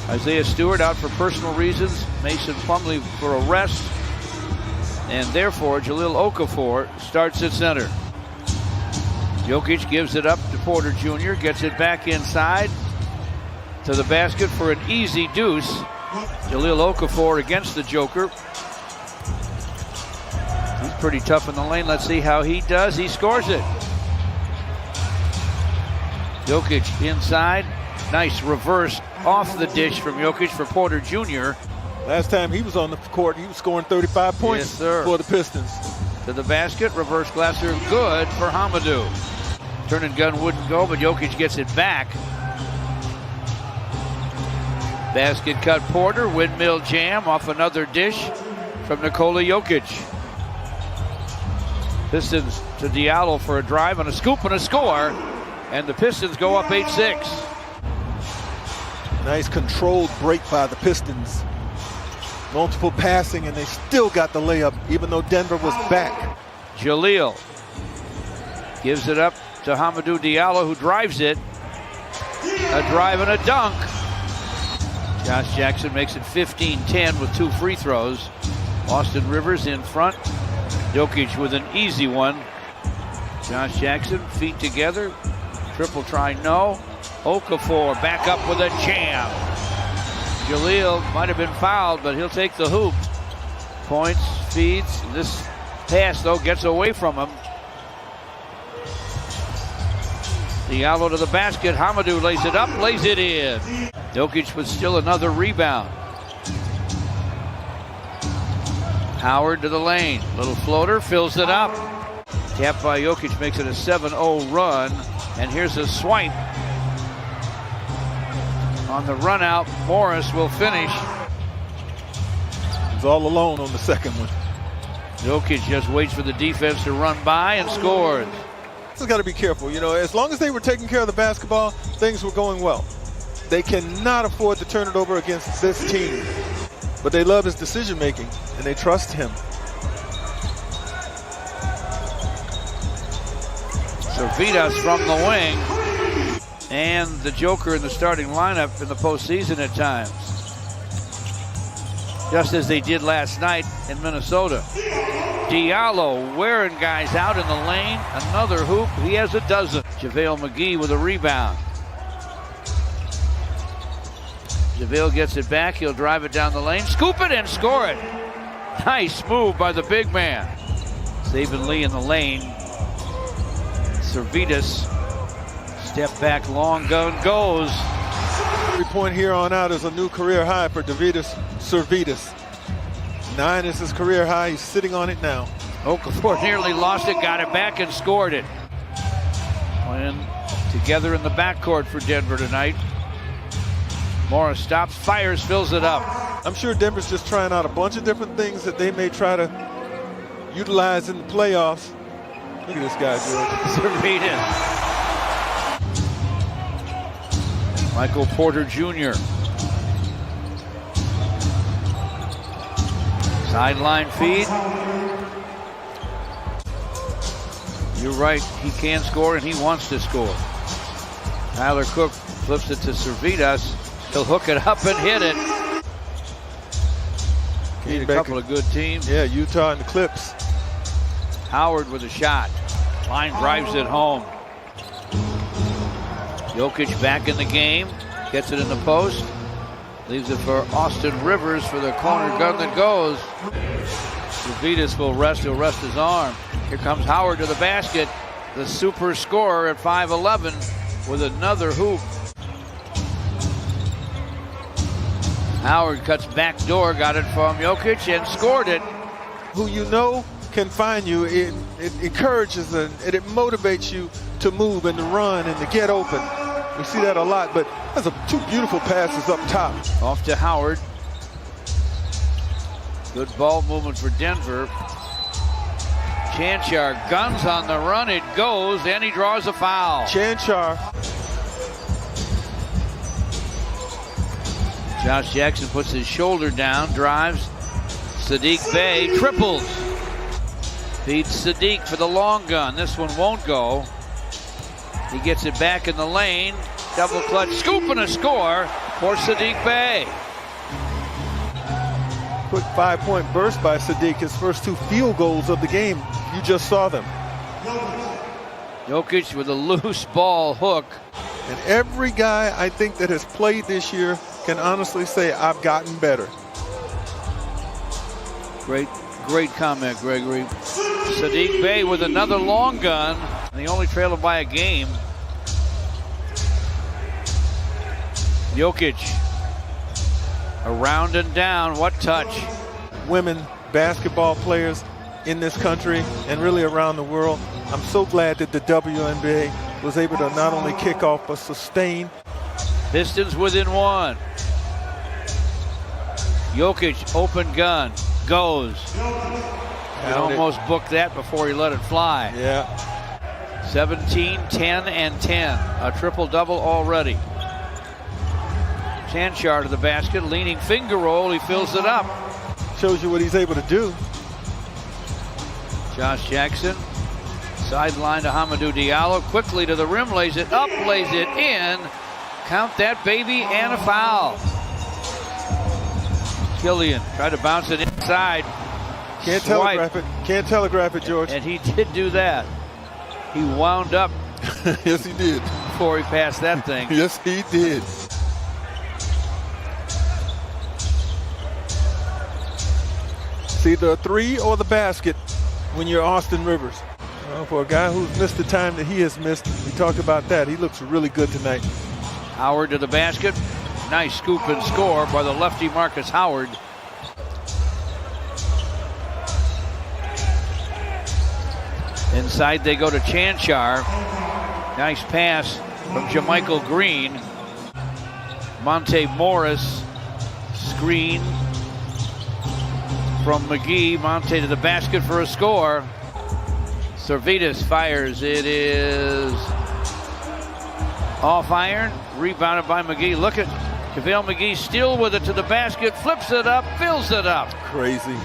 Isaiah Stewart out for personal reasons. Mason Plumlee for a rest. And therefore, Jahlil Okafor starts at center. Jokic gives it up to Porter Jr., gets it back inside to the basket for an easy deuce. Jahlil Okafor against the Joker. He's pretty tough in the lane. Let's see how he does. He scores it. Jokic inside. Nice reverse off the dish from Jokic for Porter Jr. Last time he was on the court, he was scoring 35 points for the Pistons. To the basket, reverse glasser, good for Hamidou. Turn and gun wouldn't go, but Jokic gets it back. Basket cut Porter, windmill jam off another dish from Nikola Jokic. Pistons to Diallo for a drive and a scoop and a score, and the Pistons go up 8-6. Nice controlled break by the Pistons. Multiple passing, and they still got the layup, even though Denver was back. Jahlil gives it up to Hamidou Diallo, who drives it. A drive and a dunk. Josh Jackson makes it 15-10 with 2 free throws. Austin Rivers in front. Jokic with an easy one. Josh Jackson, feet together. Triple try, no. Okafor back up with a jam. Jahlil might have been fouled, but he'll take the hoop. Points, feeds. This pass, though, gets away from him. Diallo to the basket. Hamidou lays it up, lays it in. Jokic with still another rebound. Howard to the lane. Little floater, fills it up. Tapped by Jokic makes it a 7-0 run. And here's a swipe. On the run out, Morris will finish. He's all alone on the second one. Jokic just waits for the defense to run by and scores. Just got to be careful. You know, as long as they were taking care of the basketball, things were going well. They cannot afford to turn it over against this team. But they love his decision making, and they trust him. Servitas from the wing. And the Joker in the starting lineup in the postseason at times. Just as they did last night in Minnesota. Diallo wearing guys out in the lane. Another hoop. He has a dozen. JaVale McGee with a rebound. JaVale gets it back. He'll drive it down the lane. Scoop it and score it. Nice move by the big man. Saban Lee in the lane. Servitas. Step back, long gun goes. Every point here on out is a new career high for Davidas Servitas. 9 is his career high. He's sitting on it now. Okafor nearly lost it, got it back and scored it. Playing together in the backcourt for Denver tonight. Morris stops, fires, fills it up. I'm sure Denver's just trying out a bunch of different things that they may try to utilize in the playoffs. Look at this guy, George. Servitas. Michael Porter Jr. Sideline feed. You're right, he can score and he wants to score. Tyler Cook flips it to Servitas. He'll hook it up and hit it. Need a couple of good teams. Yeah, Utah and the Clips. Howard with a shot. Line drives it home. Jokic back in the game, gets it in the post, leaves it for Austin Rivers for the corner gun that goes. Servitas will rest, he'll rest his arm. Here comes Howard to the basket, the super scorer at 5'11" with another hoop. Howard cuts back door, got it from Jokic and scored it. Who you know can find you, it encourages and it motivates you to move and to run and to get open. We see that a lot, but that's 2 beautiful passes up top. Off to Howard. Good ball movement for Denver. Chanchar guns on the run, it goes, and he draws a foul. Chanchar. Josh Jackson puts his shoulder down, drives. Sadiq Bey triples. Beats Sadiq for the long gun. This one won't go. He gets it back in the lane. Double clutch, scoop and a score. for Saddiq Bey. Quick 5-point burst by Saddiq. His first 2 field goals of the game. You just saw them. Jokic with a loose ball hook. And every guy I think that has played this year can honestly say, I've gotten better. Great comment, Gregory. Saddiq Bey with another long gun. And they only trail him by a game. Jokic. Around and down. What touch. Women basketball players in this country and really around the world. I'm so glad that the WNBA was able to not only kick off but sustain. Pistons within 1. Jokic, open gun, goes. He almost booked that before he let it fly. Yeah. 17, 10, and 10. A triple-double already. Chanchar to the basket, leaning finger roll. He fills it up. Shows you what he's able to do. Josh Jackson, sideline to Hamidou Diallo. Quickly to the rim, lays it up, lays it in. Count that baby, and a foul. Killian tried to bounce it inside. Can't telegraph it, George. And he did do that. He wound up. Yes, he did. Before he passed that thing. Yes, he did. It's either a 3 or the basket when you're Austin Rivers. For a guy who's missed the time that he has missed, we talked about that. He looks really good tonight. Howard to the basket. Nice scoop and score by the lefty Marcus Howard. Inside they go to Chanchar. Nice pass from Jamichael Green. Monte Morris. Screen from McGee. Monte to the basket for a score. Servetus fires. It is off iron. Rebounded by McGee. Look at JaVale McGee still with it to the basket. Flips it up. Fills it up. Crazy.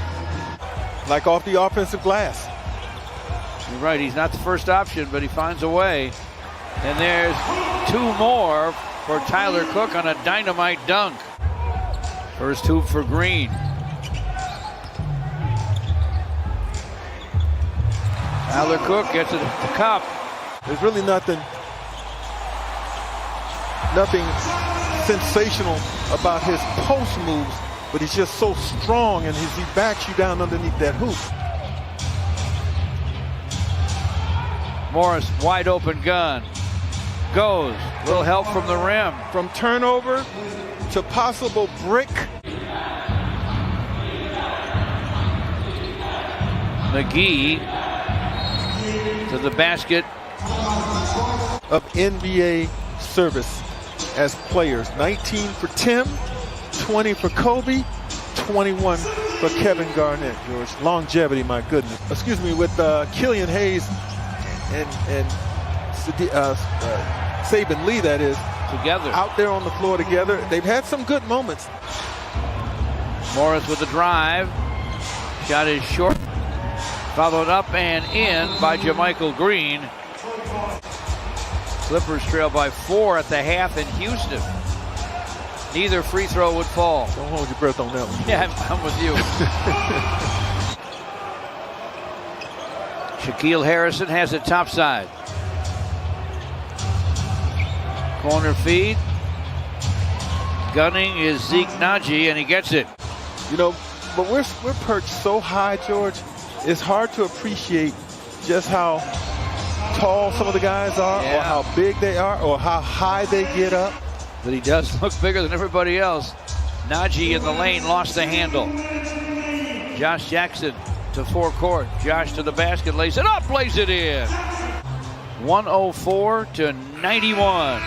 Like off the offensive glass. You're right. He's not the first option, but he finds a way. And there's 2 more for Tyler Cook on a dynamite dunk. First 2 for Green. Tyler Cook gets it at the cup. There's really nothing sensational about his post moves, but he's just so strong and he backs you down underneath that hoop. Morris, wide open gun. Goes. Little help from the rim. From turnover to possible brick. McGee to the basket. Of NBA service as players. 19 for Tim, 20 for Kobe, 21 for Kevin Garnett, George. Longevity, my goodness. Excuse me, with Killian Hayes and Saban Lee, that is. Together. Out there on the floor together. They've had some good moments. Morris with the drive. Shot is short. Followed up and in by Jamichael Green. Clippers trail by 4 at the half in Houston. Neither free throw would fall. Don't hold your breath on that one. Yeah, I'm with you. Shaquille Harrison has it topside. Corner feed. Gunning is Zeke Naji, and he gets it. You know, but we're perched so high, George. It's hard to appreciate just how tall some of the guys are, or how big they are, or how high they get up. But he does look bigger than everybody else. Naji in the lane lost the handle. Josh Jackson to forecourt. Josh to the basket, lays it up, lays it in. 104 to 91.